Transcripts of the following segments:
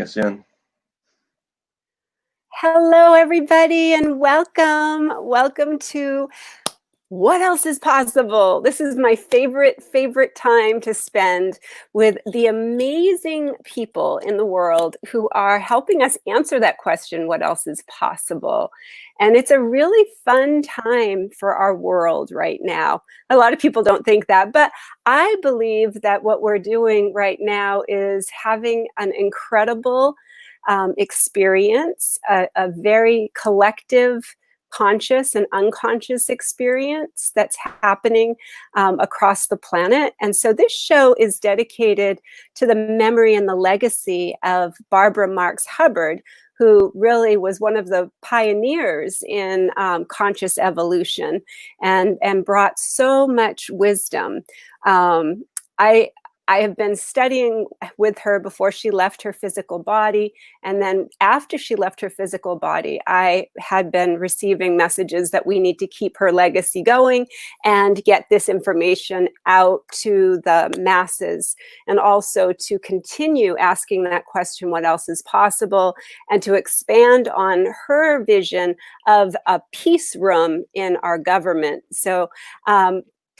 Us in. Hello, everybody, and welcome. Welcome to What Else is Possible? This is my favorite time to spend with the amazing people in the world who are helping us answer that question, what else is possible? And it's a really fun time for our world right now. A lot of people don't think that, but I believe that what we're doing right now is having an incredible experience, a very collective conscious and unconscious experience that's happening across the planet. And so this show is dedicated to the memory and the legacy of Barbara Marx Hubbard, who really was one of the pioneers in conscious evolution and brought so much wisdom. I have been studying with her before she left her physical body. And then after she left her physical body, I had been receiving messages that we need to keep her legacy going and get this information out to the masses, and also to continue asking that question, what else is possible, and to expand on her vision of a peace room in our government. So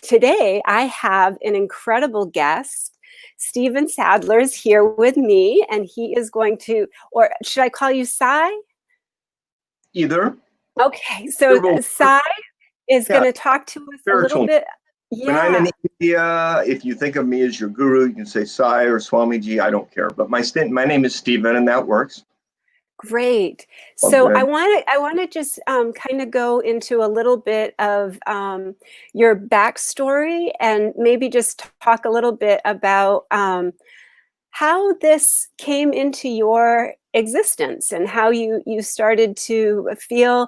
today I have an incredible guest. Stephen Sadleir is here with me, and he is going to, or should I call you Sai? Either. Okay, so Sai is going to talk to us a little bit. When I'm in India, if you think of me as your guru, you can say Sai or Swamiji, I don't care. But my name is Stephen, and that works. Great. So I want to just kind of go into a little bit of your backstory, and maybe just talk a little bit about how this came into your existence and how you started to feel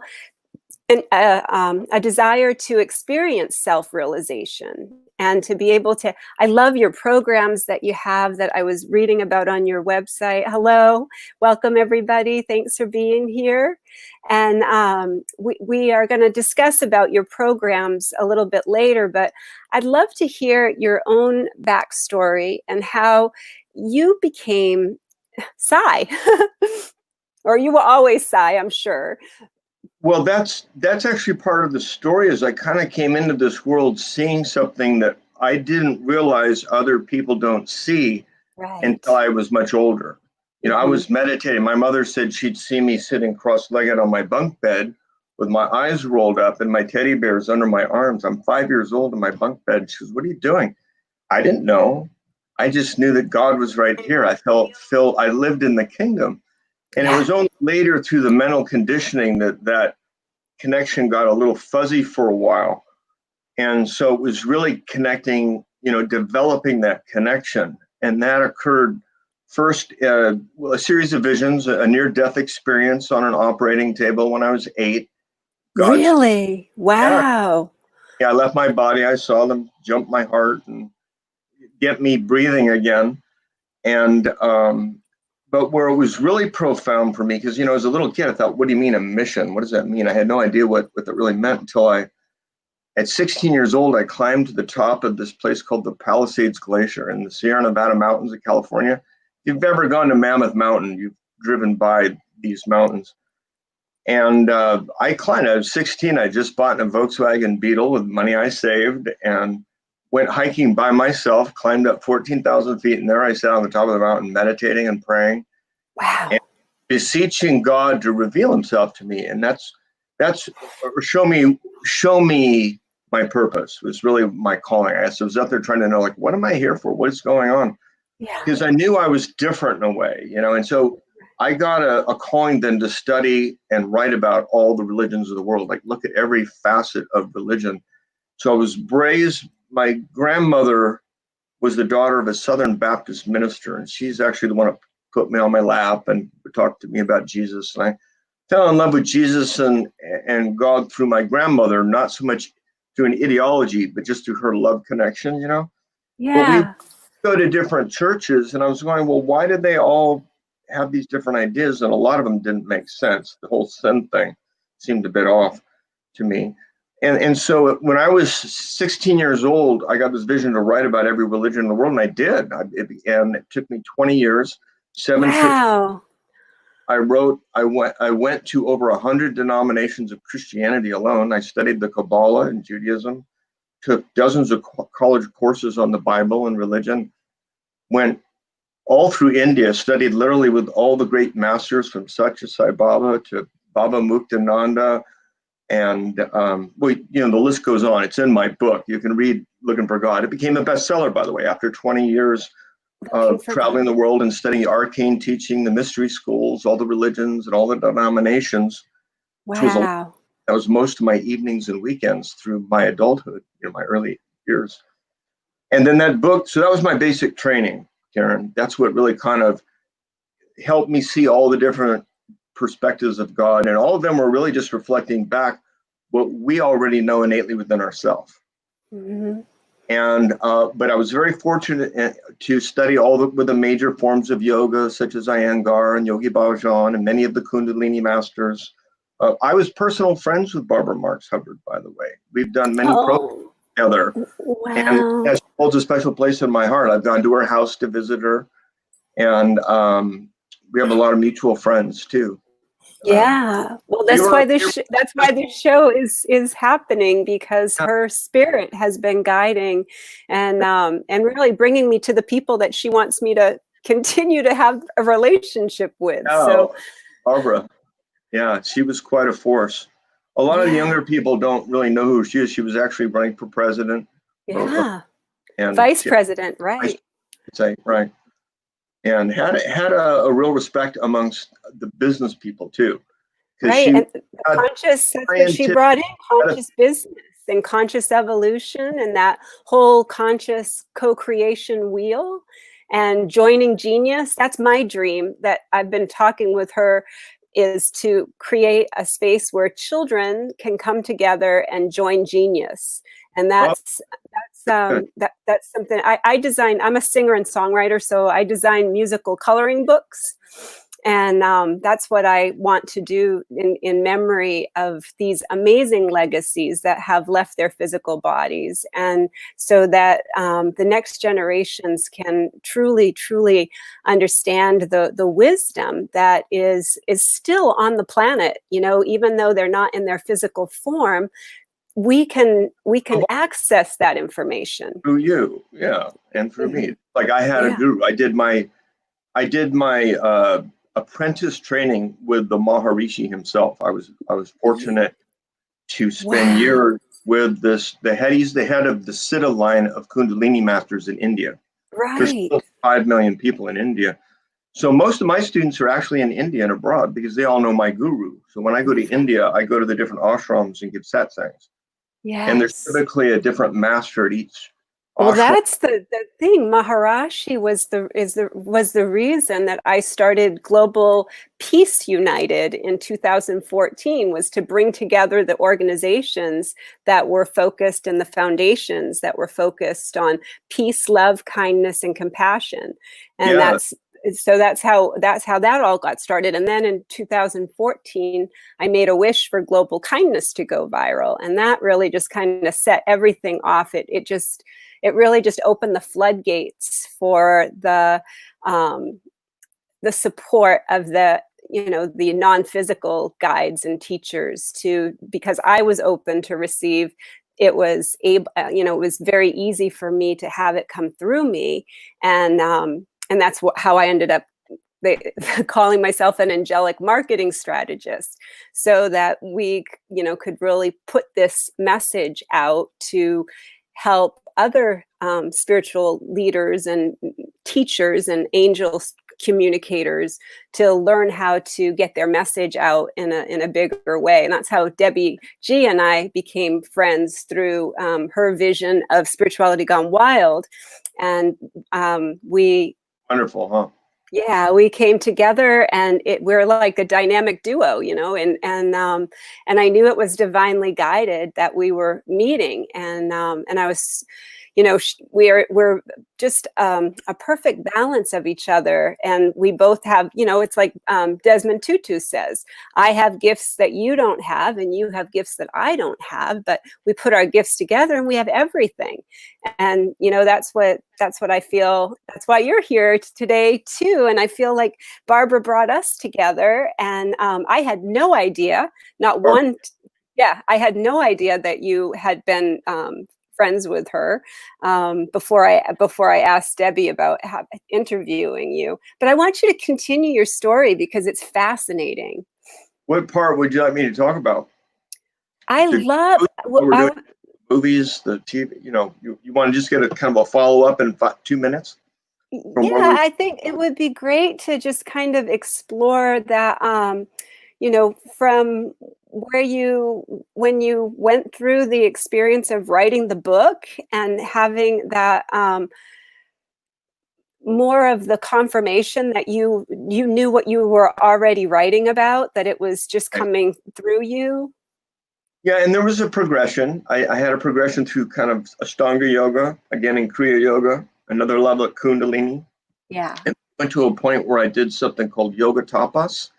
a desire to experience self-realization and to be able to. I love your programs that you have that I was reading about on your website. Hello, welcome everybody. Thanks for being here. And we are going to discuss about your programs a little bit later, but I'd love to hear your own backstory and how you became Sai. Or you were always Sai, I'm sure. Well, that's actually part of the story. Is I kind of came into this world seeing something that I didn't realize other people don't see until I was much older. You know, I was meditating. My mother said she'd see me sitting cross-legged on my bunk bed with my eyes rolled up and my teddy bears under my arms. I'm 5 years old in my bunk bed. She goes, "What are you doing?" I didn't know. I just knew that God was right here. I I lived in the kingdom. And it was only later through the mental conditioning that connection got a little fuzzy for a while. And so it was really connecting, developing that connection. And that occurred first, a series of visions, a near-death experience on an operating table when I was 8. Really? Wow. Yeah, I left my body. I saw them jump my heart and get me breathing again. And but where it was really profound for me, because, as a little kid, I thought, what do you mean a mission? What does that mean? I had no idea what that really meant until at 16 years old, I climbed to the top of this place called the Palisades Glacier in the Sierra Nevada mountains of California. If you've ever gone to Mammoth Mountain, you've driven by these mountains. And I climbed. I was 16. I just bought a Volkswagen Beetle with money I saved and went hiking by myself, climbed up 14,000 feet, and there I sat on the top of the mountain meditating and praying. Wow. And beseeching God to reveal himself to me. And that's show me my purpose was really my calling. I was up there trying to know, like, what am I here for? What is going on? Because I knew I was different in a way, and so I got a calling then to study and write about all the religions of the world, like look at every facet of religion. So I was raised. My grandmother was the daughter of a Southern Baptist minister, and she's actually the one who put me on my lap and talked to me about Jesus. And I fell in love with Jesus and God through my grandmother, not so much through an ideology, but just through her love connection, Yeah. But we go to different churches, and I was going, well, why did they all have these different ideas? And a lot of them didn't make sense. The whole sin thing seemed a bit off to me. And so when I was 16 years old, I got this vision to write about every religion in the world, and I did. And it took me 20 years. 7 trips. Wow. I went to over 100 denominations of Christianity alone. I studied the Kabbalah and Judaism, took dozens of college courses on the Bible and religion, went all through India, studied literally with all the great masters from Satya Sai Baba to Baba Muktananda. And the list goes on. It's in my book. You can read Looking for God. It became a bestseller, by the way, after 20 years of traveling the world and studying arcane teaching, the mystery schools, all the religions and all the denominations. Wow. That was most of my evenings and weekends through my adulthood, my early years. And then that book, so that was my basic training, Karen. That's what really kind of helped me see all the different perspectives of God. And all of them were really just reflecting back what we already know innately within ourselves. Mm-hmm. And but I was very fortunate to study with the major forms of yoga, such as Iyengar and Yogi Bhajan and many of the Kundalini masters. I was personal friends with Barbara Marx Hubbard, by the way. We've done many programs together. Wow. And that holds a special place in my heart. I've gone to her house to visit her. And we have a lot of mutual friends too. Yeah, well, that's why this show is happening, because her spirit has been guiding and really bringing me to the people that she wants me to continue to have a relationship with. Oh, so, Barbara, yeah, she was quite a force. A lot of the younger people don't really know who she is. She was actually running for president. Yeah, and vice president, right? Right. And had a real respect amongst the business people too. Right, and that's what she brought in, conscious business and conscious evolution and that whole conscious co-creation wheel and joining genius. That's my dream that I've been talking with her, is to create a space where children can come together and join genius. And that's something I design. I'm a singer and songwriter, so I design musical coloring books. And that's what I want to do in memory of these amazing legacies that have left their physical bodies. And so that the next generations can truly, truly understand the wisdom that is still on the planet, even though they're not in their physical form. We can access that information through you, yeah, and through me. Like I had a guru. I did my apprentice training with the Maharishi himself. I was fortunate to spend years with he's the head of the Siddha line of Kundalini masters in India. Right. There's still 5 million people in India. So most of my students are actually in India and abroad because they all know my guru. So when I go to India, I go to the different ashrams and give satsangs. Yes. And there's typically a different master at each. Well, that's the thing. Maharishi was the reason that I started Global Peace United in 2014, was to bring together the organizations that were focused and the foundations that were focused on peace, love, kindness, and compassion. And that's how that all got started. And then in 2014, I made a wish for global kindness to go viral, and that really just kind of set everything off. It really just opened the floodgates for the support of the non-physical guides and teachers because I was open to receive. It was it was very easy for me to have it come through me, and that's how I ended up calling myself an angelic marketing strategist, so that we could really put this message out to help other spiritual leaders and teachers and angel communicators to learn how to get their message out in a bigger way. And that's how Debbie G and I became friends, through her vision of Spirituality Gone Wild. And we... Wonderful, huh? Yeah, we came together, and we're like a dynamic duo, and I knew it was divinely guided that we were meeting, and I was, we're just a perfect balance of each other, and we both have, it's like Desmond Tutu says, I have gifts that you don't have, and you have gifts that I don't have, but we put our gifts together and we have everything. And that's what I feel. That's why you're here today too. And I feel like Barbara brought us together, and I had no idea, not one. Yeah, I had no idea that you had been friends with her before I asked Debbie about interviewing you. But I want you to continue your story because it's fascinating. What part would you like me to talk about? I love what we're doing, movies, the TV. You want to just get a kind of a follow up in 2 minutes? Yeah, I think it would be great to just kind of explore that. From when you went through the experience of writing the book and having that more of the confirmation that you knew what you were already writing about, that it was just coming through you. Yeah, and there was a progression. I had a progression through kind of Ashtanga yoga, again in Kriya yoga, another level at Kundalini. Yeah. And went to a point where I did something called yoga tapas,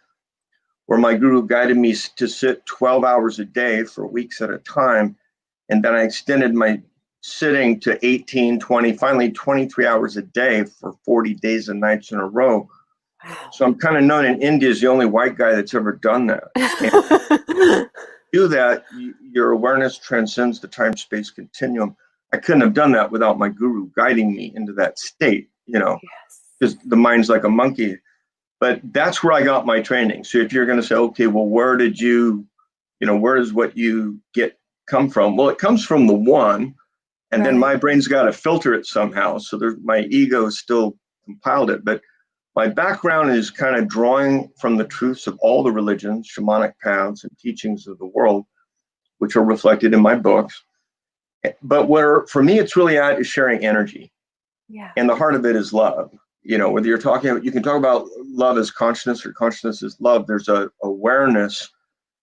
where my guru guided me to sit 12 hours a day for weeks at a time. And then I extended my sitting to 18, 20, finally 23 hours a day for 40 days and nights in a row. Wow. So I'm kind of known in India as the only white guy that's ever done that. And do that, your awareness transcends the time-space continuum. I couldn't have done that without my guru guiding me into that state, because the mind's like a monkey. But that's where I got my training. So if you're going to say, okay, well, where does what you get come from? Well, it comes from the one, and then my brain's got to filter it somehow. So my ego still compiled it. But my background is kind of drawing from the truths of all the religions, shamanic paths, and teachings of the world, which are reflected in my books. But where, for me, it's really at is sharing energy. Yeah. And the heart of it is love. Whether you can talk about love as consciousness or consciousness as love, there's a awareness,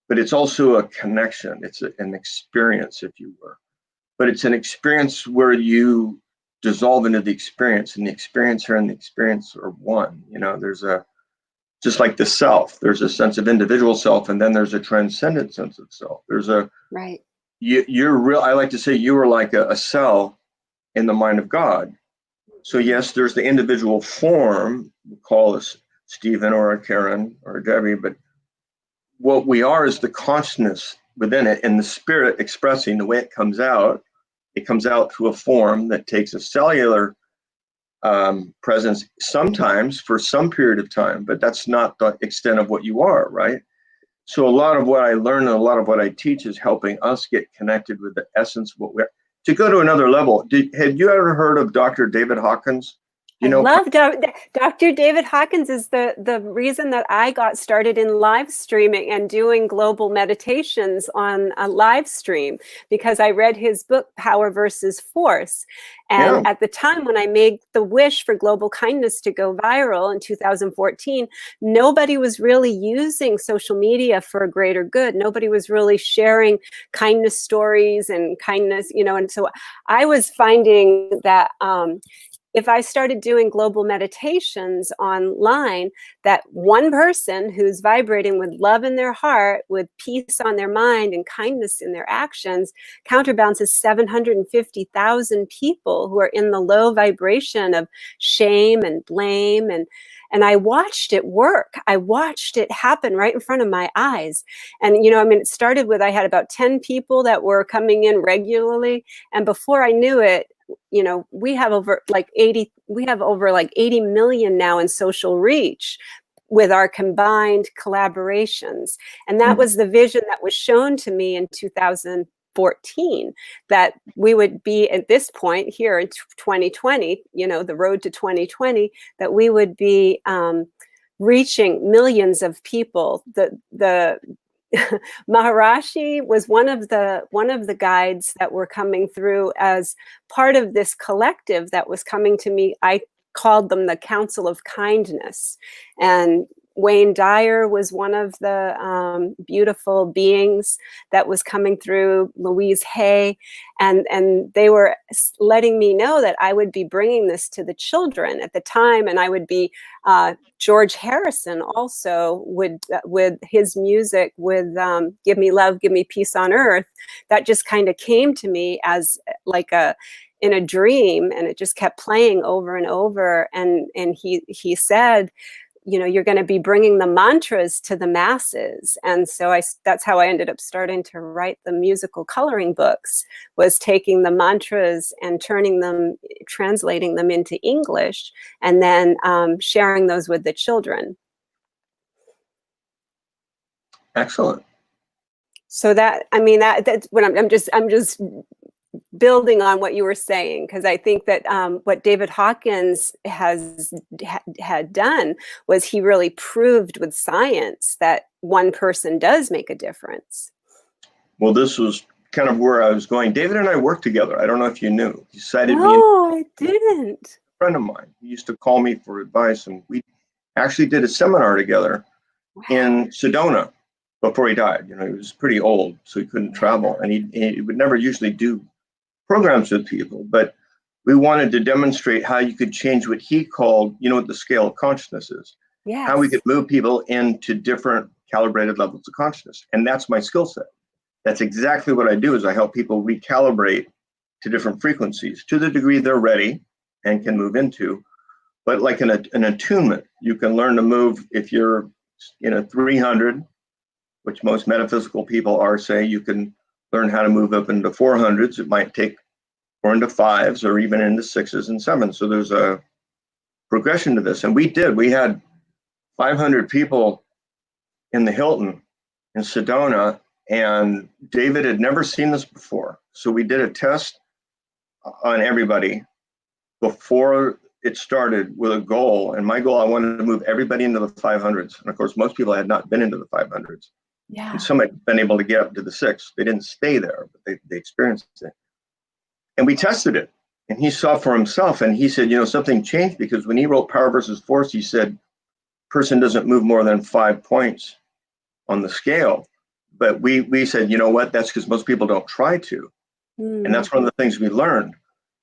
but it's also a connection. It's an experience, if you were. But it's an experience where you dissolve into the experience, and the experiencer and the experience are one. There's just like the self, there's a sense of individual self, and then there's a transcendent sense of self. There's you're real. I like to say you are like a cell in the mind of God. So yes, there's the individual form, we call us Stephen or a Karen or a Debbie, but what we are is the consciousness within it, and the spirit expressing the way it comes out. It comes out through a form that takes a cellular presence sometimes for some period of time, but that's not the extent of what you are, right? So a lot of what I learn and a lot of what I teach is helping us get connected with the essence of what we're. To go to another level, had you ever heard of Dr. David Hawkins? I love Dr. David Hawkins is the reason that I got started in live streaming and doing global meditations on a live stream, because I read his book, Power versus Force. And at the time when I made the wish for global kindness to go viral in 2014, nobody was really using social media for a greater good. Nobody was really sharing kindness stories and kindness, and so I was finding that if I started doing global meditations online, that one person who's vibrating with love in their heart, with peace on their mind and kindness in their actions, counterbalances 750,000 people who are in the low vibration of shame and blame. And I watched it work. I watched it happen right in front of my eyes. And, it started with, I had about 10 people that were coming in regularly. And before I knew it, we have over like 80 million now in social reach with our combined collaborations. And that was the vision that was shown to me in 2014, that we would be at this point here in 2020, the road to 2020, that we would be reaching millions of people. The Maharishi was one of the guides that were coming through as part of this collective that was coming to me. I called them the Council of Kindness, and Wayne Dyer was one of the beautiful beings that was coming through, Louise Hay, and they were letting me know that I would be bringing this to the children at the time, and I would be George Harrison also would with his music with Give Me Love, Give Me Peace on Earth. That just kind of came to me as like in a dream, and it just kept playing over and over. And he said, you know, you're going to be bringing the mantras to the masses. And so that's how I ended up starting to write the musical coloring books, was taking the mantras and translating them into English, and then sharing those with the children. Excellent. So that's what I'm just building on what you were saying, because I think that what David Hawkins had done was he really proved with science that one person does make a difference. Well, this was kind of where I was going. David and I worked together. I don't know if you knew. He cited me. No, I didn't. A friend of mine. He used to call me for advice, and we actually did a seminar together in Sedona before he died. You know, he was pretty old, so he couldn't travel, and he would never usually do programs with people, but we wanted to demonstrate how you could change what he called, you know, what the scale of consciousness is. Yes. How we could move people into different calibrated levels of consciousness. And that's my skill set. That's exactly what I do, is I help people recalibrate to different frequencies to the degree they're ready and can move into. But like an attunement, you can learn to move if you're in a 300, which most metaphysical people are, say, you can learn how to move up into 400s. It might take or into 5s or even into 6s and 7s. So there's a progression to this. And we had 500 people in the Hilton in Sedona, and David had never seen this before. So we did a test on everybody before it started with a goal. And my goal, I wanted to move everybody into the 500s. And of course, most people had not been into the 500s. Yeah. And some had been able to get up to the 6. They didn't stay there, but they experienced it. And we tested it, and he saw for himself, and he said, you know, something changed, because when he wrote Power versus Force, he said, person doesn't move more than 5 points on the scale. But we said, you know what, that's because most people don't try to. And that's one of the things we learned.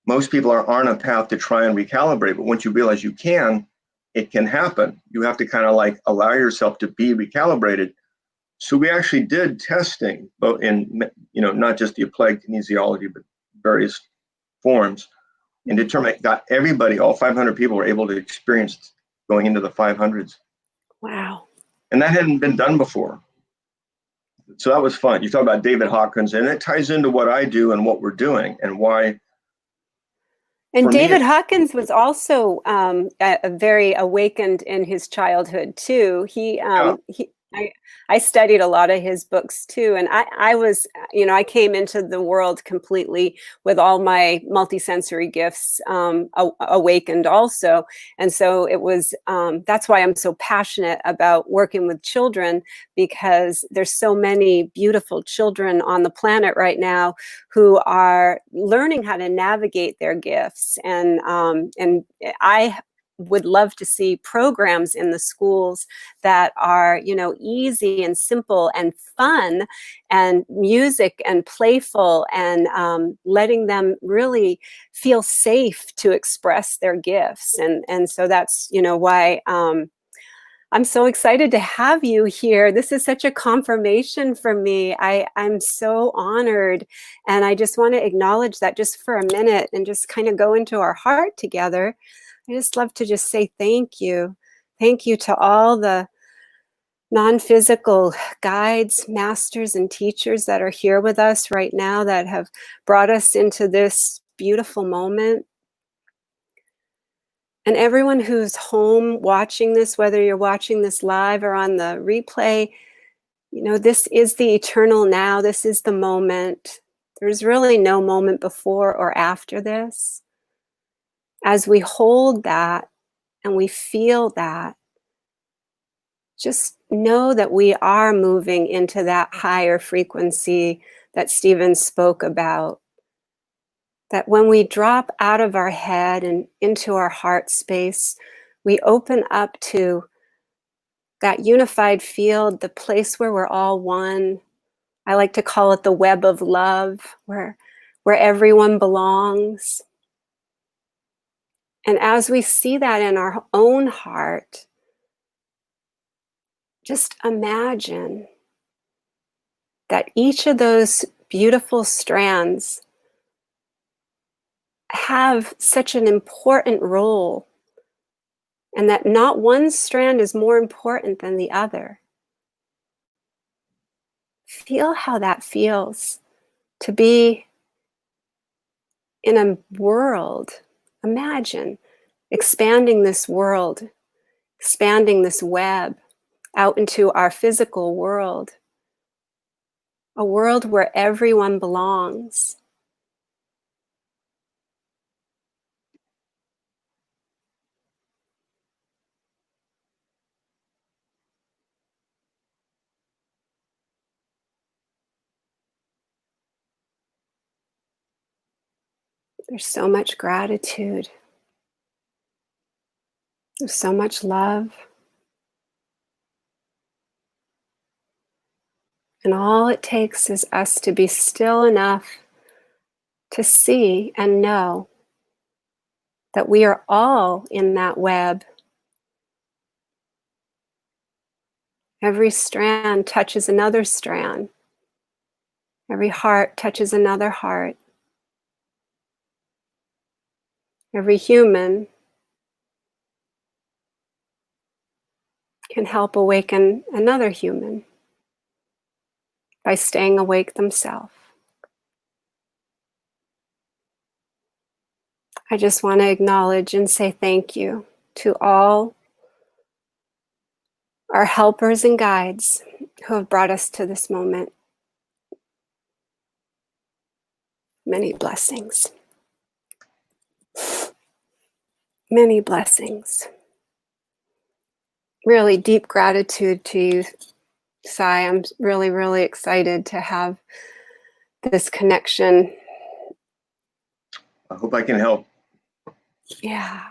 Most people are on a path to try and recalibrate, but once you realize you can, it can happen. You have to kind of like allow yourself to be recalibrated. So we actually did testing, both in, you know, not just the applied kinesiology, but various forms, and got everybody, all 500 people were able to experience going into the 500s. Wow. And that hadn't been done before. So that was fun. You talk about David Hawkins, and it ties into what I do and what we're doing and why. And David Hawkins was also very awakened in his childhood too. I studied a lot of his books too, and I was, you know, I came into the world completely with all my multisensory gifts awakened also, and so it was. That's why I'm so passionate about working with children, because there's so many beautiful children on the planet right now who are learning how to navigate their gifts, and I would love to see programs in the schools that are, you know, easy and simple and fun and music and playful, and letting them really feel safe to express their gifts. And so that's, you know, why I'm so excited to have you here. This is such a confirmation for me. I'm so honored. And I just want to acknowledge that just for a minute and just kind of go into our heart together. I just love to just say thank you. Thank you to all the non-physical guides, masters, and teachers that are here with us right now, that have brought us into this beautiful moment. And everyone who's home watching this, whether you're watching this live or on the replay, you know, this is the eternal now. This is the moment. There's really no moment before or after this. As we hold that and we feel that, just know that we are moving into that higher frequency that Stephen spoke about. That when we drop out of our head and into our heart space, we open up to that unified field, the place where we're all one. I like to call it the web of love, where everyone belongs. And as we see that in our own heart, just imagine that each of those beautiful strands have such an important role, and that not one strand is more important than the other. Feel how that feels to be in a world. Imagine expanding this world, expanding this web out into our physical world, a world where everyone belongs. There's so much gratitude. There's so much love. And all it takes is us to be still enough to see and know that we are all in that web. Every strand touches another strand. Every heart touches another heart. Every human can help awaken another human by staying awake themselves. I just want to acknowledge and say thank you to all our helpers and guides who have brought us to this moment. Many blessings. Many blessings. Really deep gratitude to you, Sai. I'm really, really excited to have this connection. I hope I can help. Yeah.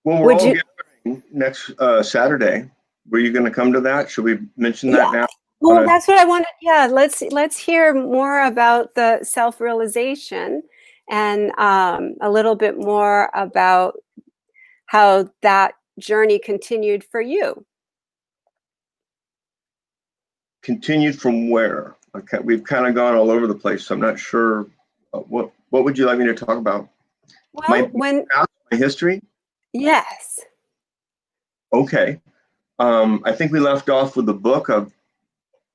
Well, we're all gathering next Saturday. Were you going to come to that? Should we mention that now? Well, that's what I wanted. Yeah, let's hear more about the self-realization and a little bit more about how that journey continued for you. Continued from where? Okay, we've kind of gone all over the place, so I'm not sure. What would you like me to talk about? Well, my history? Yes. Okay. I think we left off with the book. I've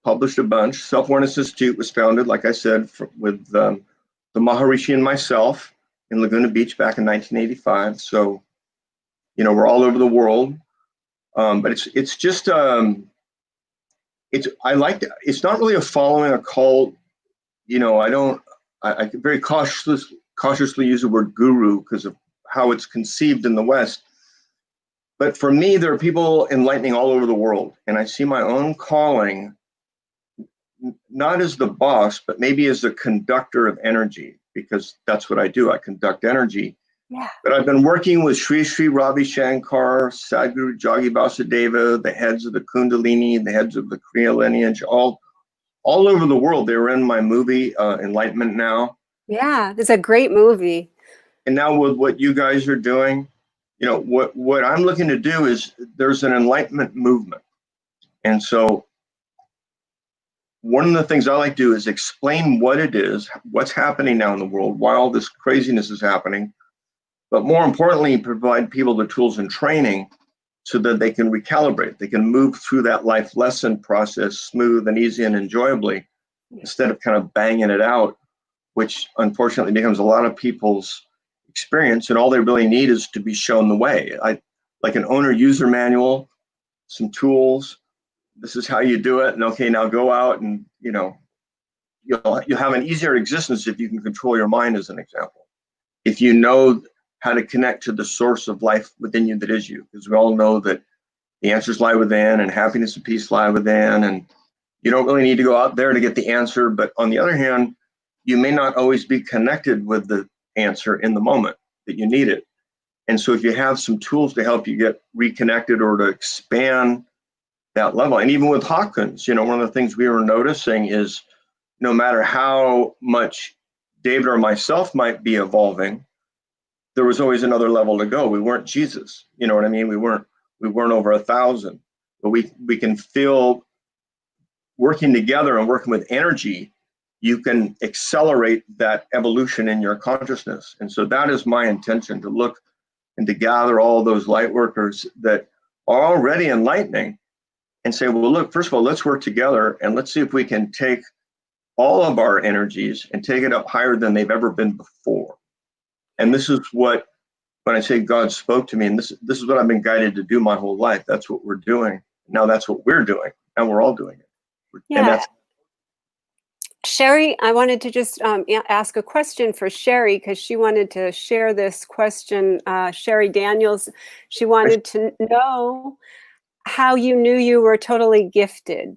published a bunch. Self-Awareness Institute was founded, like I said, with the Maharishi and myself in Laguna Beach back in 1985. So, you know, we're all over the world. But it's just it's not really a following a cult. You know, I very cautiously use the word guru because of how it's conceived in the West. But for me, there are people enlightening all over the world, and I see my own calling not as the boss, but maybe as a conductor of energy, because that's what I do. I conduct energy. Yeah. But I've been working with Sri Sri Ravi Shankar, Sadhguru Joggi Vasudeva, the heads of the Kundalini, the heads of the Kriya lineage, all over the world. They were in my movie, Enlightenment Now. Yeah, it's a great movie. And now with what you guys are doing, you know, what I'm looking to do is there's an enlightenment movement. And so one of the things I like to do is explain what it is, what's happening now in the world, why all this craziness is happening, but more importantly, provide people the tools and training so that they can recalibrate. They can move through that life lesson process smooth and easy and enjoyably instead of kind of banging it out, which unfortunately becomes a lot of people's experience, and all they really need is to be shown the way. Like an owner user manual, some tools. This is how you do it, and okay, now go out and you'll have an easier existence if you can control your mind, as an example. If you know how to connect to the source of life within you that is you, because we all know that the answers lie within, and happiness and peace lie within, and you don't really need to go out there to get the answer. But on the other hand, you may not always be connected with the answer in the moment that you need it. And so if you have some tools to help you get reconnected or to expand that level, and even with Hawkins, one of the things we were noticing is no matter how much David or myself might be evolving, there was always another level to go. We weren't Jesus, you know what I mean? We weren't over 1,000, but we can feel working together and working with energy, you can accelerate that evolution in your consciousness. And so that is my intention, to look and to gather all those light workers that are already enlightening and say, well, look, first of all, let's work together and let's see if we can take all of our energies and take it up higher than they've ever been before. And this is what, when I say God spoke to me, and this is what I've been guided to do my whole life. That's what we're doing. Now that's what we're doing, and we're all doing it. Yeah. And that's Sherry, I wanted to just ask a question for Sherry, because she wanted to share this question. Sherry Daniels, she wanted to know how you knew you were totally gifted.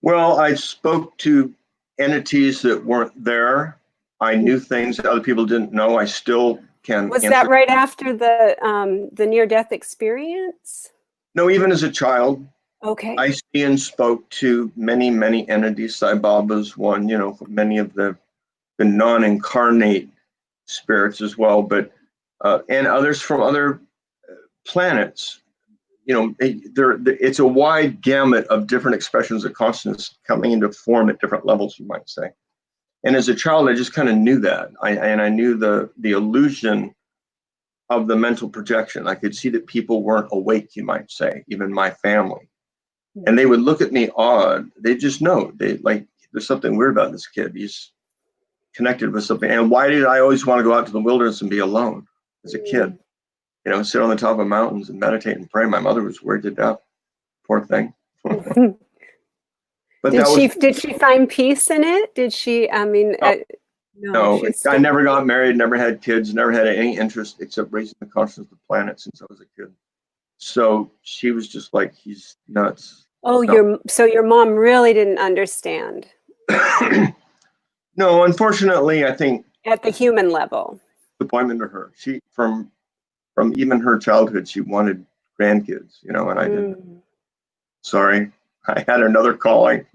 Well, I spoke to entities that weren't there. I knew things that other people didn't know. I still can. Was that right after the near-death experience? No, even as a child. Okay. I see and spoke to many, many entities. Sai Baba's one, many of the non-incarnate spirits as well, but and others from other planets. It's a wide gamut of different expressions of consciousness coming into form at different levels, you might say. And as a child, I just kind of knew that. I knew the illusion of the mental projection. I could see that people weren't awake, you might say, even my family. And they would look at me odd. They just know. There's something weird about this kid. He's connected with something. And why did I always want to go out to the wilderness and be alone as a kid? Sit on the top of mountains and meditate and pray. My mother was worried to death. Poor thing. But did she find peace in it? Did she? I mean, no. I never got married, never had kids, never had any interest except raising the consciousness of the planet since I was a kid. So she was just like, he's nuts. Oh, no. So your mom really didn't understand. No, unfortunately, I think at the human level. Disappointment to her. She from even her childhood, she wanted grandkids, and I didn't. Sorry, I had another calling.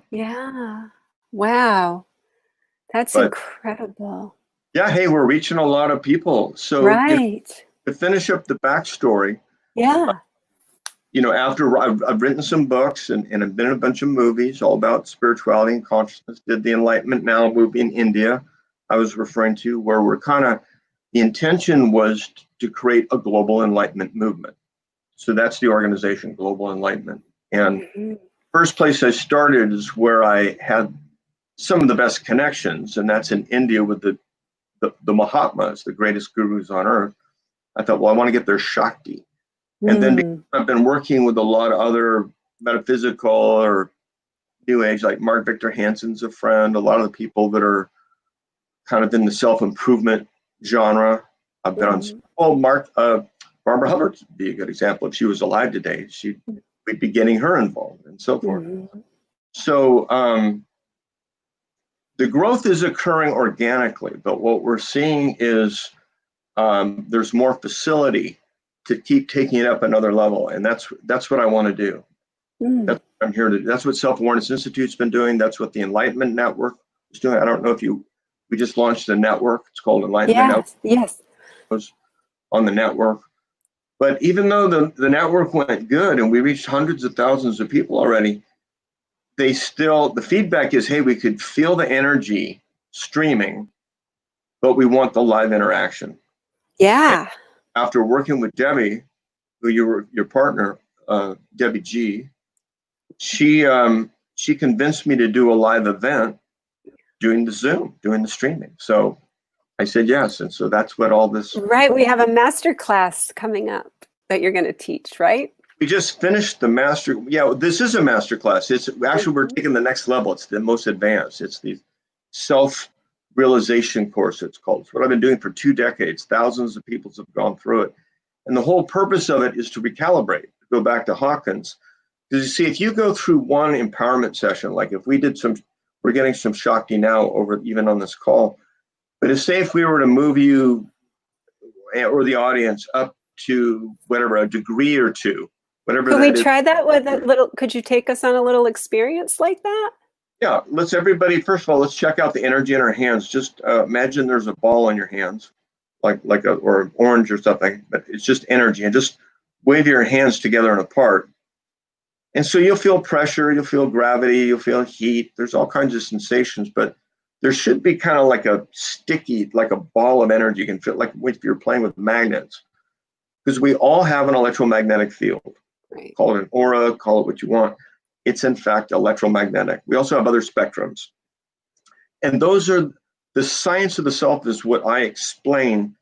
Yeah. Wow. That's incredible. Yeah. Hey, we're reaching a lot of people. So right. To finish up the backstory. Yeah. After I've written some books and I've been in a bunch of movies all about spirituality and consciousness. Did the Enlightenment Now movie in India I was referring to, where the intention was to create a global enlightenment movement. So that's the organization, Global Enlightenment. And first place I started is where I had some of the best connections, and that's in India with the Mahatmas, the greatest gurus on earth. I thought, well, I want to get their Shakti. And then I've been working with a lot of other metaphysical or New Age, like Mark Victor Hansen's a friend, a lot of the people that are kind of in the self-improvement genre. I've been on, Barbara Hubbard would be a good example. If she was alive today, we'd be getting her involved and so forth. So the growth is occurring organically, but what we're seeing is there's more facility to keep taking it up another level. And that's what I want to do. That's what I'm here to do. That's what Self-Awareness Institute's been doing. That's what the Enlightenment Network is doing. I don't know if we just launched a network. It's called Enlightenment Network. Yes. It was on the network. But even though the network went good and we reached hundreds of thousands of people already, the feedback is, hey, we could feel the energy streaming, but we want the live interaction. Yeah. And after working with Debbie, who you were your partner, Debbie G, she convinced me to do a live event doing the Zoom, doing the streaming. So I said yes, and so that's what all this. Right, we have a master class coming up that you're going to teach, right? We just finished the master. Yeah, this is a master class. It's actually we're taking the next level. It's the most advanced. It's the self-realization course. It's called. It's what I've been doing for 2 decades. Thousands of people have gone through it, and the whole purpose of it is to recalibrate. To go back to Hawkins, because you see, if you go through one empowerment session, like if we did we're getting some Shakti now over even on this call. But if we were to move you or the audience up to whatever, a degree or two, whatever Could that we is. try that with a little, could you take us on a little experience like that? Yeah, let's everybody, first of all, let's check out the energy in our hands. Just imagine there's a ball in your hands, or an orange or something, but it's just energy, and just wave your hands together and apart. And so you'll feel pressure, you'll feel gravity, you'll feel heat. There's all kinds of sensations, but there should be kind of like a sticky, like a ball of energy. You can feel like if you're playing with magnets, because we all have an electromagnetic field. Right. Call it an aura, call it what you want. It's in fact electromagnetic. We also have other spectrums. And those are the science of the self, is what I explain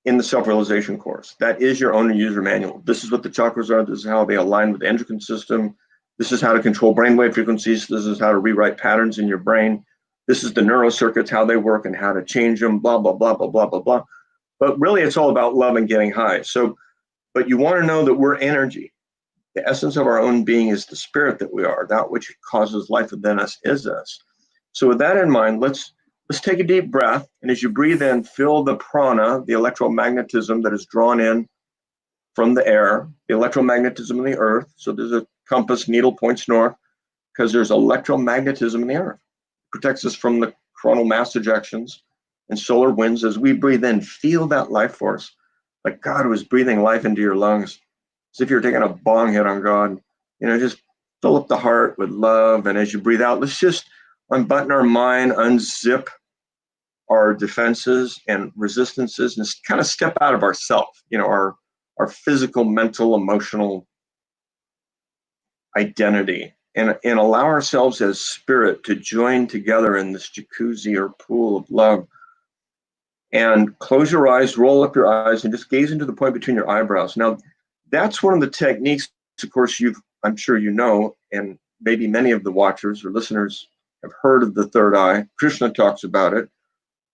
in the self-realization course. That is your own user manual. This is what the chakras are. This is how they align with the endocrine system. This is how to control brainwave frequencies. This is how to rewrite patterns in your brain. This is the neurocircuits, how they work and how to change them, blah, blah, blah, blah, blah, blah, blah. But really, it's all about love and getting high. So, but you want to know that we're energy. The essence of our own being is the spirit that we are. That which causes life within us is us. So with that in mind, let's take a deep breath. And as you breathe in, feel the prana, the electromagnetism that is drawn in from the air, the electromagnetism of the earth. So there's a compass, needle points north, because there's electromagnetism in the earth. It protects us from the coronal mass ejections and solar winds. As we breathe in, feel that life force, like God was breathing life into your lungs, as if you're taking a bong hit on God. Just fill up the heart with love. And as you breathe out, let's just unbutton our mind, unzip our defenses and resistances, and kind of step out of ourself, our physical, mental, emotional identity, and allow ourselves as spirit to join together in this jacuzzi or pool of love. And close your eyes, roll up your eyes, and just gaze into the point between your eyebrows. Now, that's one of the techniques, of course, I'm sure you know, and maybe many of the watchers or listeners have heard of the third eye. Krishna talks about it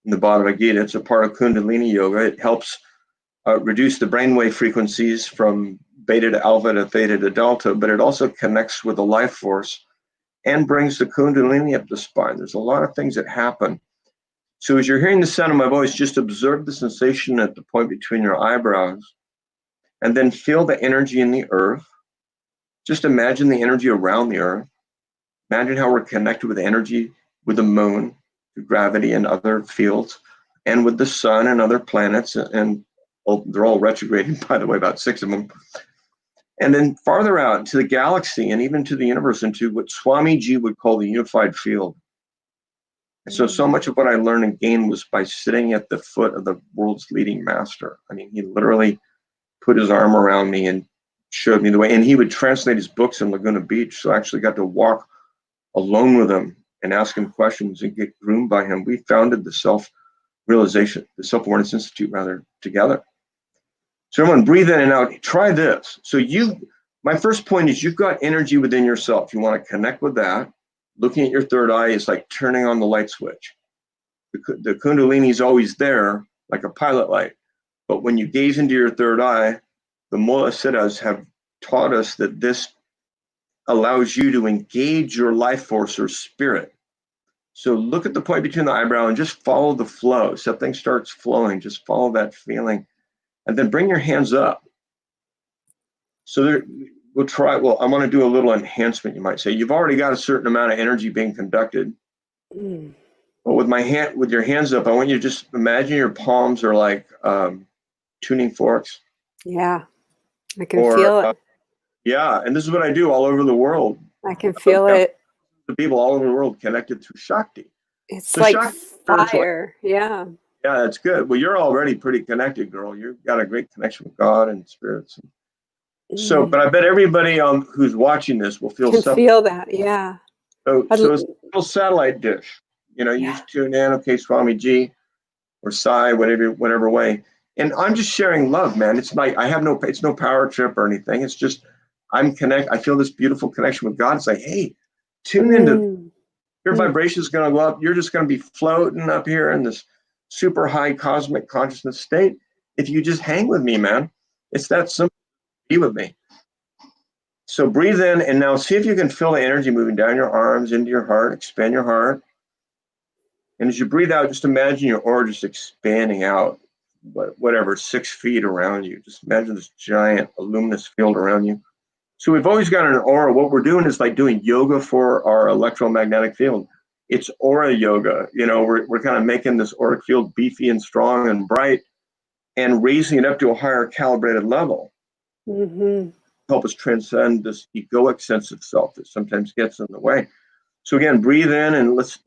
in the Bhagavad Gita. It's a part of Kundalini Yoga. It helps reduce the brainwave frequencies from beta to alpha to theta to delta, but it also connects with the life force and brings the Kundalini up the spine. There's a lot of things that happen. So as you're hearing the sound of my voice, just observe the sensation at the point between your eyebrows, and then feel the energy in the earth. Just imagine the energy around the earth. Imagine how we're connected with energy, with the moon, through gravity and other fields, and with the sun and other planets. And they're all retrograding, by the way, about 6 of them. And then farther out to the galaxy and even to the universe, into what Swamiji would call the unified field. And so much of what I learned and gained was by sitting at the foot of the world's leading master. I mean, he literally put his arm around me and showed me the way. And he would translate his books in Laguna Beach. So I actually got to walk alone with him and ask him questions and get groomed by him. We founded the Self-Awareness Institute, together. So everyone, breathe in and out. Try this. So my first point is, you've got energy within yourself. You want to connect with that. Looking at your third eye is like turning on the light switch. The Kundalini is always there, like a pilot light. But when you gaze into your third eye, the Mula Siddhas have taught us that this allows you to engage your life force or spirit. So look at the point between the eyebrow and just follow the flow. Something starts flowing, just follow that feeling. And then bring your hands up. So I want to do a little enhancement, you might say. You've already got a certain amount of energy being conducted. But with your hands up, I want you to just imagine your palms are like tuning forks. Yeah, I can feel it. Yeah, and this is what I do all over the world. I can feel it. The people all over the world connected through Shakti. It's so like fire. Yeah. Yeah, that's good. Well, you're already pretty connected, girl. You've got a great connection with God and spirits. So, but I bet everybody who's watching this will feel something. Feel that, yeah. So it's a little satellite dish. You just tune in, okay, Swamiji or Sai, whatever way. And I'm just sharing love, man. It's like it's no power trip or anything. It's just I feel this beautiful connection with God. It's like, hey, tune into your vibration is going to go up. You're just going to be floating up here in this super high cosmic consciousness state. If you just hang with me, man, it's that simple. Be with me. So breathe in, and now see if you can feel the energy moving down your arms into your heart. Expand your heart. And as you breathe out, just imagine your aura just expanding out, whatever, 6 feet around you. Just imagine this giant luminous field around you. So we've always got an aura. What we're doing is like doing yoga for our electromagnetic field. It's aura yoga. We're kind of making this auric field beefy and strong and bright and raising it up to a higher calibrated level. Mm-hmm. Help us transcend this egoic sense of self that sometimes gets in the way. So again, breathe in and let's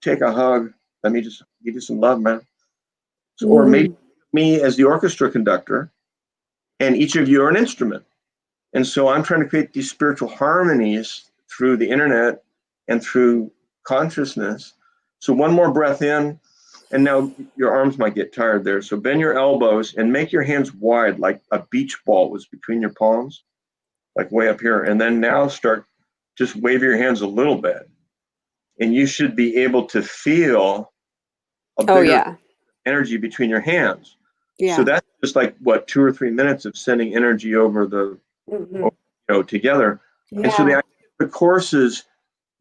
take a hug. Let me just give you some love, man. So, or maybe me as the orchestra conductor, and each of you are an instrument. And so I'm trying to create these spiritual harmonies through the internet and through consciousness. So one more breath in, and now your arms might get tired there. So bend your elbows and make your hands wide, like a beach ball was between your palms, like way up here. And then now just wave your hands a little bit. And you should be able to feel a bigger energy between your hands. Yeah. So that's just like 2 or 3 minutes of sending energy over the together. Yeah. And so the idea of the course is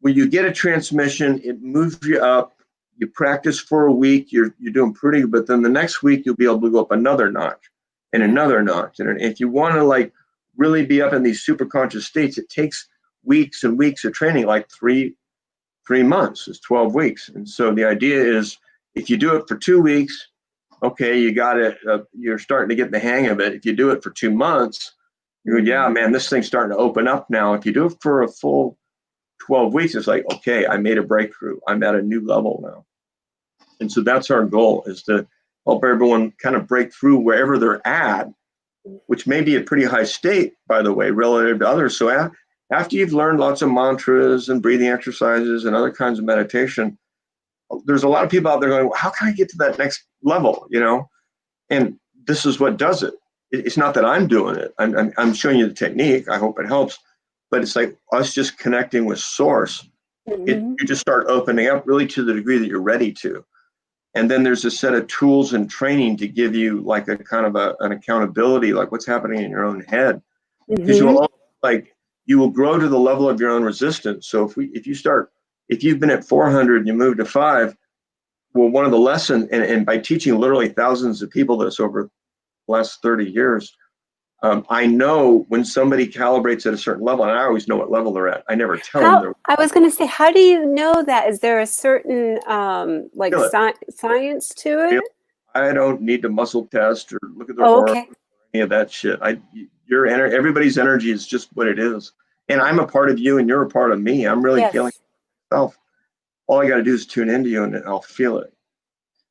when you get a transmission, it moves you up. You practice for a week, you're doing pretty good, but then the next week you'll be able to go up another notch and another notch. And if you want to like really be up in these super conscious states, it takes weeks and weeks of training, like 3 months is 12 weeks. And so the idea is if you do it for 2 weeks, okay, you got it. You're starting to get the hang of it. If you do it for 2 months, you go, yeah, man, this thing's starting to open up now. If you do it for a full 12 weeks, it's like, okay, I made a breakthrough. I'm at a new level now. And so that's our goal, is to help everyone kind of break through wherever they're at, which may be a pretty high state, by the way, relative to others. So after you've learned lots of mantras and breathing exercises and other kinds of meditation, there's a lot of people out there going, well, how can I get to that next level, And this is what does it. It's not that I'm doing it. I'm showing you the technique. I hope it helps. But it's like us just connecting with source. You just start opening up really to the degree that you're ready to. And then there's a set of tools and training to give you like a kind of an accountability, like what's happening in your own head. Because you will grow to the level of your own resistance. So if you've been at 400 and you move to 5, well, one of the lessons, and by teaching literally thousands of people this over the last 30 years, I know when somebody calibrates at a certain level, and I always know what level they're at. I never tell them. I was going to say, how do you know that? Is there a certain science to it? I don't need to muscle test or look at their aura, or any of that shit. Everybody's energy is just what it is. And I'm a part of you and you're a part of me. I'm really feeling myself. All I got to do is tune into you and I'll feel it.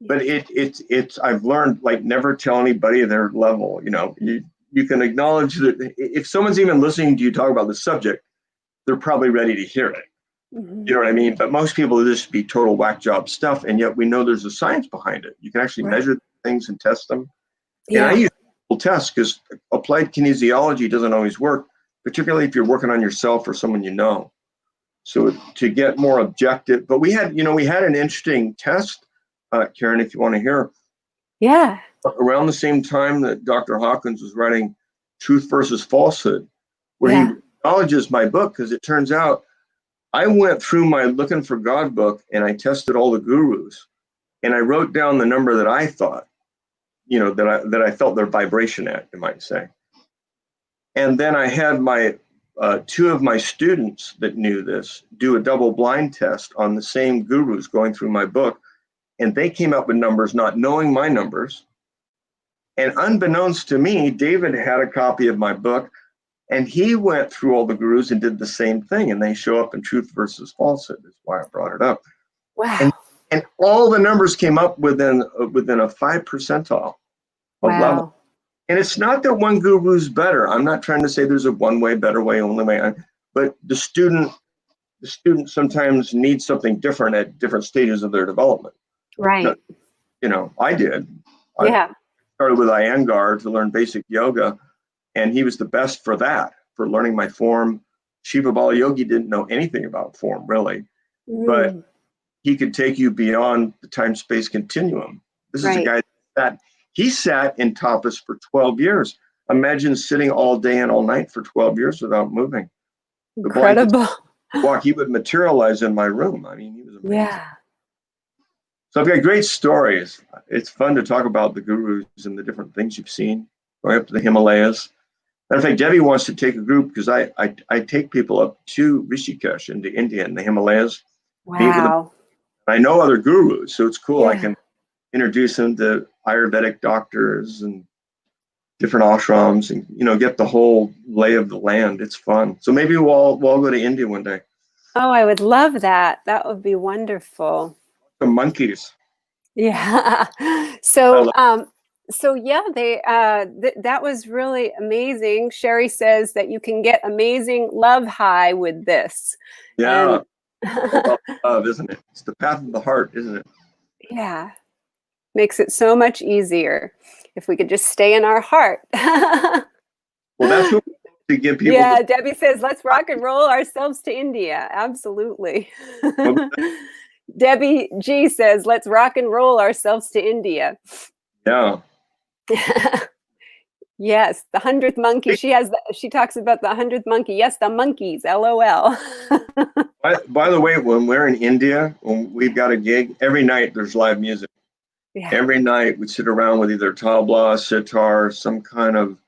But I've learned, like, never tell anybody their level. You can acknowledge that if someone's even listening to you talk about the subject, they're probably ready to hear it. You know what I mean? But most people just be total whack job stuff. And yet we know there's a science behind it. You can actually measure things and test them. Yeah. And I use tests because applied kinesiology doesn't always work, particularly if you're working on yourself or someone you know. So to get more objective, but we had an interesting test, Karen, if you want to hear. Yeah. Around the same time that Dr. Hawkins was writing Truth versus Falsehood, where he acknowledges my book, because it turns out I went through my Looking for God book and I tested all the gurus and I wrote down the number that I thought, that I felt their vibration at, you might say. And then I had my 2 of my students that knew this do a double blind test on the same gurus going through my book. And they came up with numbers not knowing my numbers. And unbeknownst to me, David had a copy of my book and he went through all the gurus and did the same thing. And they show up in Truth versus Falsehood. That's why I brought it up. Wow. And all the numbers came up within a 5 percentile of level. And it's not that one guru's better. I'm not trying to say there's a one way, better way, only way. But the student sometimes needs something different at different stages of their development. Right. I did. I started with Iyengar to learn basic yoga, and he was the best for that, for learning my form. Shiva Bala Yogi didn't know anything about form, really, but he could take you beyond the time-space continuum. This is a guy that sat in tapas for 12 years. Imagine sitting all day and all night for 12 years without moving. Incredible. He would materialize in my room. I mean, he was amazing. Yeah. So I've got great stories. It's fun to talk about the gurus and the different things you've seen going up to the Himalayas. Matter of fact, Debbie wants to take a group because I take people up to Rishikesh into India and the Himalayas, meet with them. Wow. I know other gurus, so it's cool. I Yeah. can introduce them to Ayurvedic doctors and different ashrams, and get the whole lay of the land. It's fun. So maybe we'll all go to India one day. Oh, I would love that. That would be wonderful. The monkeys. Yeah. I So, love. so yeah, that was really amazing. Sherry says that you can get amazing love high with this. Yeah, And all about love, isn't it? It's the path of the heart, isn't it? yeah, makes it so much easier if we could just stay in our heart. Well, that's what we need to give people. Yeah, Debbie says, let's rock and roll ourselves to India. Absolutely. Debbie G says, let's rock and roll ourselves to India. Yeah. Yes, the 100th monkey. She talks about the 100th monkey. Yes, the monkeys, LOL. By the way, when we're in India, when we've got a gig, every night there's live music. Yeah. Every night we sit around with either tabla, sitar, some kind of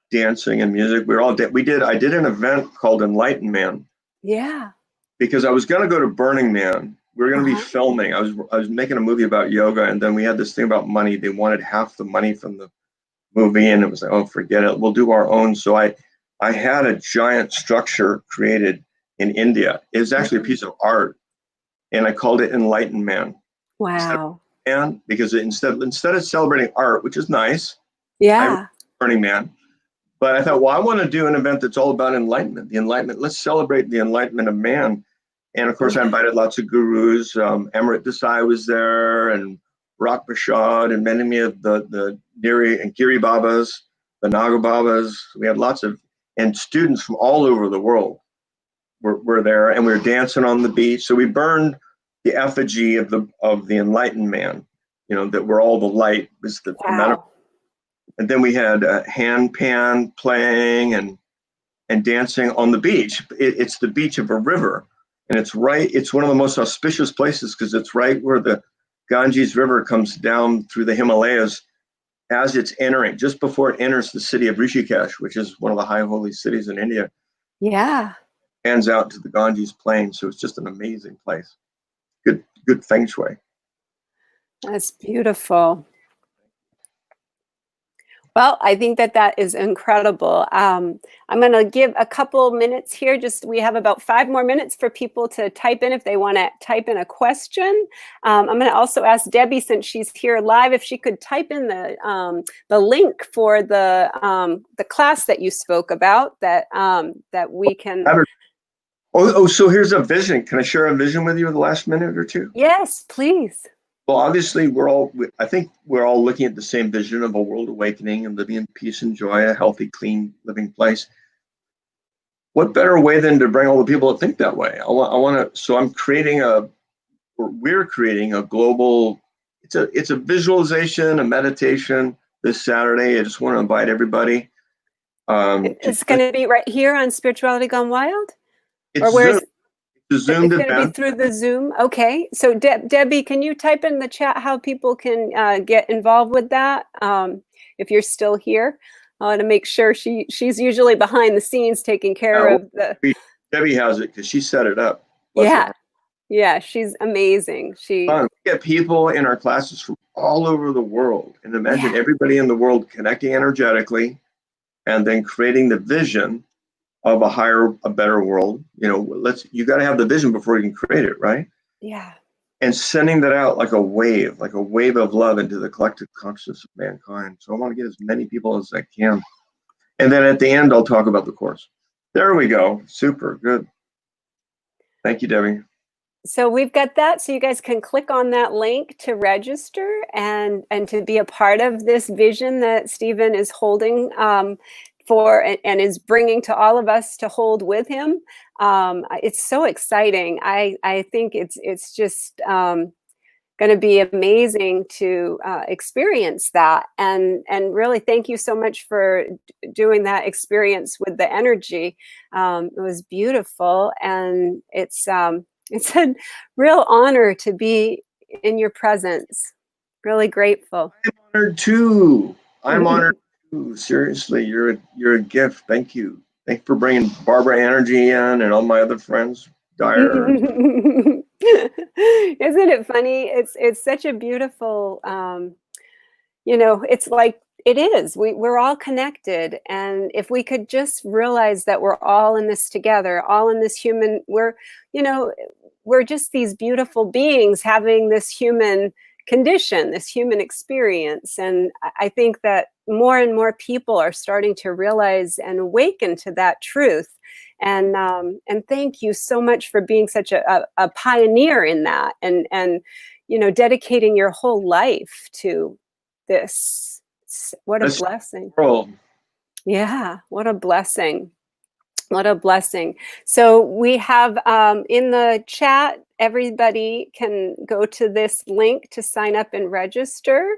dancing and music. I did an event called Enlightenment Man Yeah. because I was going to go to Burning Man. We were going to be Uh-huh. filming. I was making a movie about yoga, and then we had this thing about money. They wanted half the money from the movie, and it was like, oh, forget it. We'll do our own. So I had a giant structure created in India. It was actually a piece of art, and I called it Enlightenment Man. Wow. Man, because instead of celebrating art, which is nice, I Yeah. Burning Man. But I thought, well, I want to do an event that's all about enlightenment. The enlightenment. Let's celebrate the enlightenment of man. And of course, I Yeah. invited lots of gurus. Amrit Desai was there, and Rak Prashad, and many of the Niri and Giri Babas, the Naga Babas. We had lots of and students from all over the world were there, and we were dancing on the beach. So we burned the effigy of the enlightened man. That we're all the light was the metaphor. Wow. And then we had hand pan playing and dancing on the beach. It's the beach of a river, and it's one of the most auspicious places because it's right where the Ganges River comes down through the Himalayas as it's entering, just before it enters the city of Rishikesh, which is one of the high holy cities in India, Yeah. hands out to the Ganges plain. So it's just an amazing place. Good feng shui. That's beautiful. Well, I think that is incredible. I'm going to give a couple minutes here. We have about 5 more minutes for people to type in if they want to type in a question. I'm going to also ask Debbie, since she's here live, if she could type in the link for the class that you spoke about that we can. So here's a vision. Can I share a vision with you in the last minute or two? Yes, please. Well, obviously, I think we're all looking at the same vision of a world awakening and living in peace and joy, a healthy, clean living place. What better way than to bring all the people that think that way? We're creating a global, it's a visualization, a meditation this Saturday. I just want to invite everybody. It's going to be right here on Spirituality Gone Wild? It's Zoom. It's going to be through the Zoom. Okay. So Debbie, can you type in the chat how people can get involved with that? If you're still here, I want to make sure she's usually behind the scenes taking care of the. Debbie has it because she set it up. Yeah. Yeah. She's amazing. We get people in our classes from all over the world, and imagine everybody in the world connecting energetically and then creating the vision of a better world. You got to have the vision before you can create it, right? Yeah. And sending that out like a wave of love into the collective consciousness of mankind. So I want to get as many people as I can. And then at the end, I'll talk about the course. There we go. Super good. Thank you, Debbie. So we've got that. So you guys can click on that link to register and to be a part of this vision that Stephen is holding for and is bringing to all of us to hold with him. It's so exciting. I think it's just going to be amazing to experience that. And really, thank you so much for doing that experience with the energy. It was beautiful, and it's a real honor to be in your presence. Really grateful. I'm honored too. I'm honored too. Seriously, you're a gift. Thank you. Thank you for bringing Barbara Energy in and all my other friends. Dire. Isn't it funny? It's such a beautiful, it's like it is. We're all connected, and if we could just realize that we're all in this together, all in this human, we're just these beautiful beings having this human condition, this human experience. And I think that more and more people are starting to realize and awaken to that truth. And thank you so much for being such a pioneer in that, and dedicating your whole life to this. What a blessing. Yeah, what a blessing. What a blessing. So we have in the chat, everybody can go to this link to sign up and register.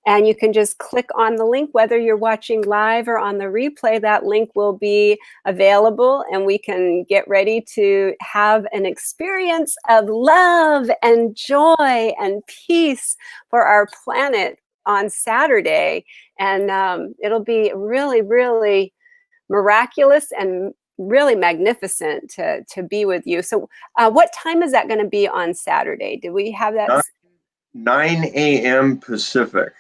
And you can just click on the link, whether you're watching live or on the replay, that link will be available, and we can get ready to have an experience of love and joy and peace for our planet on Saturday. And it'll be really, really miraculous and really magnificent to be with you. So what time is that going to be on Saturday? Do we have that? 9 a.m. Pacific.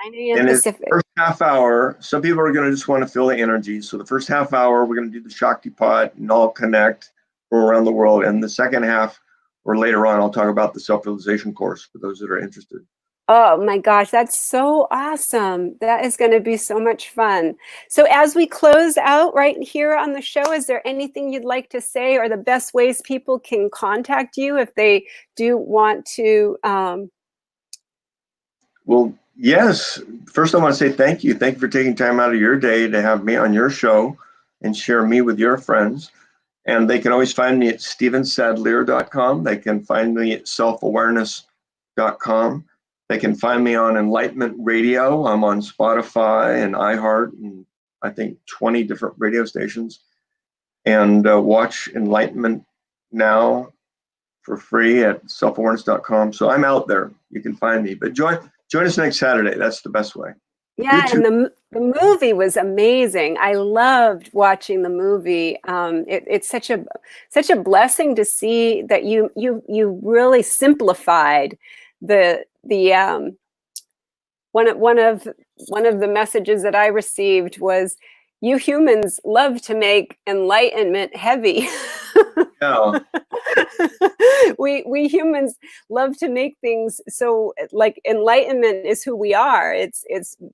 9 a.m. Pacific. First half hour, some people are going to just want to feel the energy. So the first half hour, we're going to do the Shakti Pot and all connect from around the world. And the second half, or later on, I'll talk about the self-realization course for those that are interested. Oh my gosh, that's so awesome. That is going to be so much fun. So as we close out right here on the show, is there anything you'd like to say, or the best ways people can contact you if they do want to? Well, yes. First, I want to say thank you. Thank you for taking time out of your day to have me on your show and share me with your friends. And they can always find me at stevensadleir.com. They can find me at selfawareness.com. They can find me on Enlightenment Radio. I'm on Spotify and iHeart and I think 20 different radio stations. And watch Enlightenment Now for free at selfawareness.com. So I'm out there. You can find me. But join us next Saturday. That's the best way. Yeah, and the movie was amazing. I loved watching the movie. It's such a blessing to see that you really simplified the one of the messages that I received was, you humans love to make enlightenment heavy. Yeah. We humans love to make things so, like, enlightenment is who we are. It's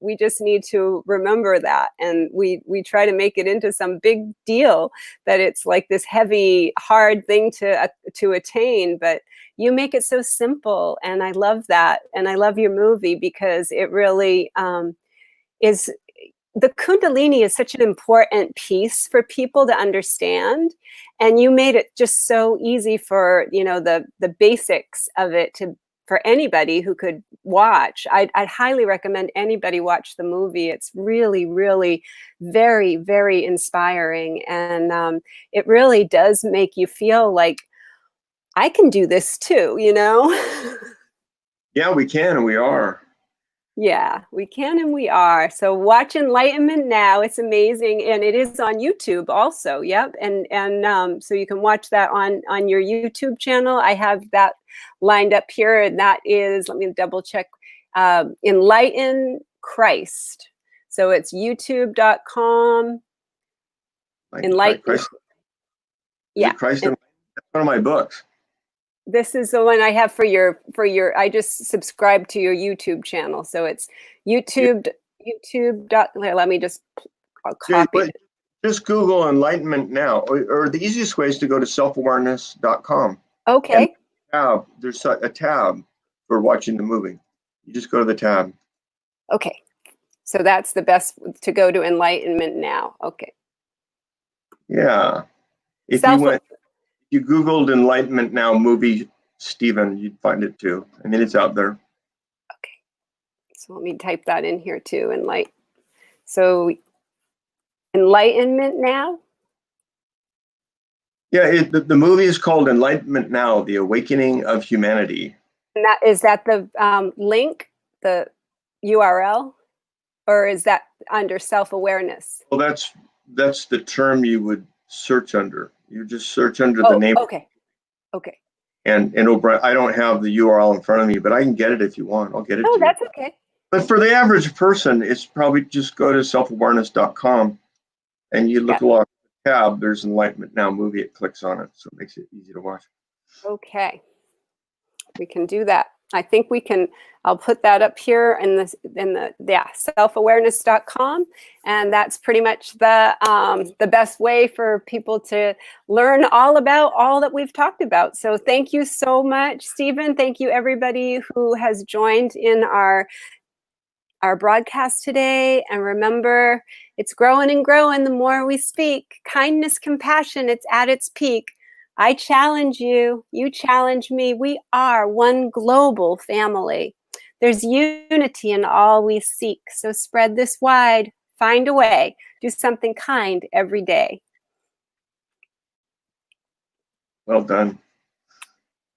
we just need to remember that, and we try to make it into some big deal that it's like this heavy, hard thing to attain, but you make it so simple, and I love that. And I love your movie because it really is. The Kundalini is such an important piece for people to understand, and you made it just so easy for the basics of it for anybody who could watch. I'd highly recommend anybody watch the movie. It's really, really very, very inspiring, and it really does make you feel like, I can do this too, Yeah, we can, and we are. Yeah, we can and we are. So watch Enlightenment Now. It's amazing, and it is on YouTube also. Yep, and so you can watch that on your YouTube channel. I have that lined up here, and that is, let me double check, Enlighten Christ. So it's youtube.com. Enlighten. Christ. Yeah, Christ. That's one of my books. This is the one I have for your, I just subscribed to your YouTube channel. So it's YouTube. Let me just copy it. Just Google Enlightenment Now, or the easiest way is to go to selfawareness.com. Okay. And there's a tab for watching the movie. You just go to the tab. Okay. So that's the best, to go to Enlightenment Now. Okay. Yeah. If you Googled Enlightenment Now movie, Stephen, you'd find it too. I mean, it's out there. Okay. So let me type that in here too. So Enlightenment Now? Yeah, the movie is called Enlightenment Now, The Awakening of Humanity. Is that the link, the URL, or is that under self-awareness? Well, that's the term you would search under. You just search under the name. Okay. And O'Brien, I don't have the URL in front of me, but I can get it if you want. I'll get it to you. That's okay. But for the average person, it's probably just go to selfawareness.com and you look along the tab. There's Enlightenment Now movie. It clicks on it, so it makes it easy to watch. Okay, we can do that. I think we can. I'll put that up here in the selfawareness.com, and that's pretty much the best way for people to learn all about all that we've talked about. So thank you so much, Stephen. Thank you everybody who has joined in our broadcast today. And remember, it's growing and growing the more we speak. Kindness, compassion, it's at its peak. I challenge you, you challenge me. We are one global family. There's unity in all we seek. So spread this wide, find a way, do something kind every day. Well done.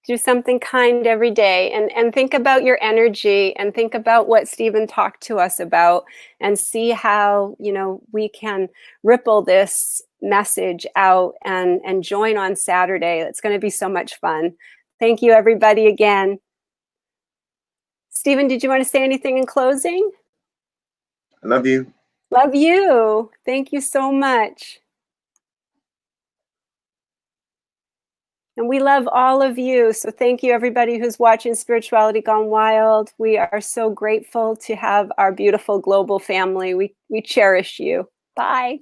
Do something kind every day, and think about your energy, and think about what Stephen talked to us about, and see how, you know, we can ripple this message out and join on Saturday. It's going to be so much fun. Thank you everybody again. Stephen, did you want to say anything in closing? I love you. Love you. Thank you so much. And we love all of you. So thank you everybody who's watching Spirituality Gone Wild. We are so grateful to have our beautiful global family. We cherish you. Bye.